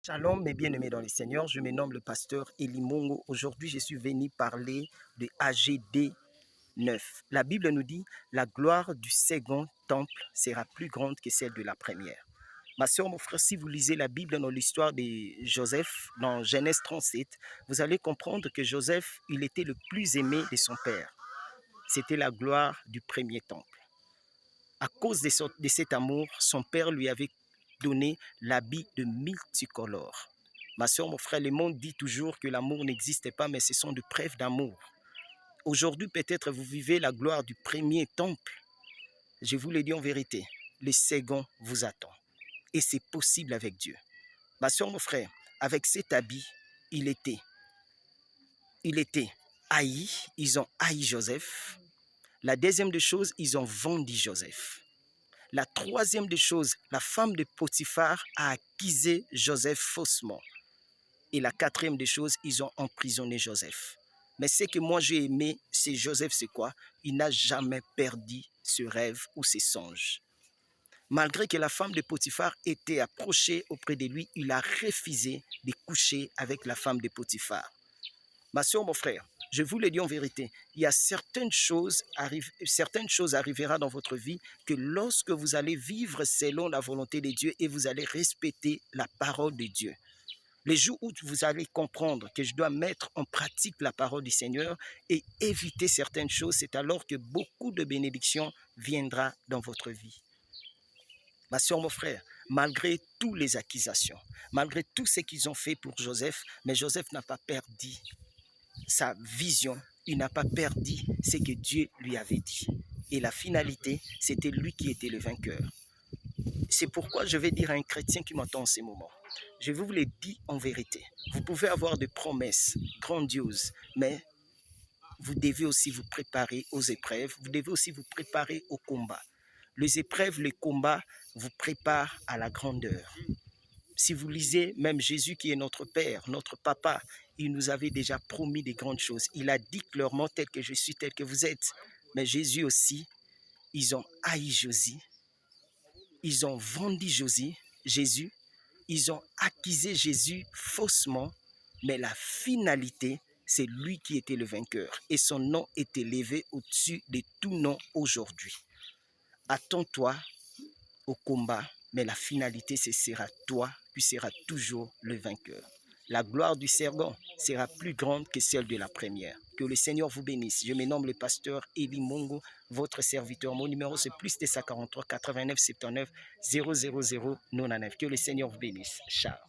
Shalom, mes bien-aimés dans le Seigneur, je me nomme le pasteur Eli Mongo. Aujourd'hui, je suis venu parler de AGD 9. La Bible nous dit, la gloire du second temple sera plus grande que celle de la première. Ma soeur, mon frère, si vous lisez la Bible dans l'histoire de Joseph, dans Genèse 37, vous allez comprendre que Joseph, il était le plus aimé de son père. C'était la gloire du premier temple. À cause de cet amour, son père lui avait donné l'habit de multicolore. Ma soeur, mon frère, le monde dit toujours que l'amour n'existe pas, mais ce sont des preuves d'amour. Aujourd'hui, peut-être vous vivez la gloire du premier temple. Je vous le dis en vérité, le second vous attend. Et c'est possible avec Dieu. Ma soeur, mon frère, avec cet habit, il était haï. Ils ont haï Joseph. La deuxième des choses, ils ont vendu Joseph. La troisième des choses, la femme de Potiphar a accusé Joseph faussement. Et la quatrième des choses, ils ont emprisonné Joseph. Mais ce que moi j'ai aimé, c'est Joseph, c'est quoi? Il n'a jamais perdu ce rêve ou ses songes. Malgré que la femme de Potiphar était approchée auprès de lui, il a refusé de coucher avec la femme de Potiphar. Ma soeur, mon frère, je vous le dis en vérité, il y a certaines choses arriveront dans votre vie que lorsque vous allez vivre selon la volonté de Dieu et vous allez respecter la parole de Dieu. Les jours où vous allez comprendre que je dois mettre en pratique la parole du Seigneur et éviter certaines choses, c'est alors que beaucoup de bénédictions viendront dans votre vie. Ma soeur, mon frère, malgré toutes les accusations, malgré tout ce qu'ils ont fait pour Joseph, mais Joseph n'a pas perdu sa vision, il n'a pas perdu ce que Dieu lui avait dit. Et la finalité, c'était lui qui était le vainqueur. C'est pourquoi je vais dire à un chrétien qui m'entend en ces moments, je vous le dis en vérité, vous pouvez avoir des promesses grandioses, mais vous devez aussi vous préparer aux épreuves, vous devez aussi vous préparer au combat. Les épreuves, les combats vous préparent à la grandeur. Si vous lisez, même Jésus qui est notre Père, notre Papa, il nous avait déjà promis des grandes choses. Il a dit clairement, tel que je suis, tel que vous êtes. Mais Jésus aussi, ils ont haï Jésus, ils ont vendu Jésus, ils ont accusé Jésus faussement, mais la finalité, c'est lui qui était le vainqueur. Et son nom est élevé au-dessus de tout nom aujourd'hui. Attends-toi au combat, mais la finalité, ce sera toi qui seras toujours le vainqueur. La gloire du second sera plus grande que celle de la première. Que le Seigneur vous bénisse. Je me nomme le pasteur Eli Mongo, votre serviteur. Mon numéro c'est plus de 143 89 79 000 99. Que le Seigneur vous bénisse. Ciao.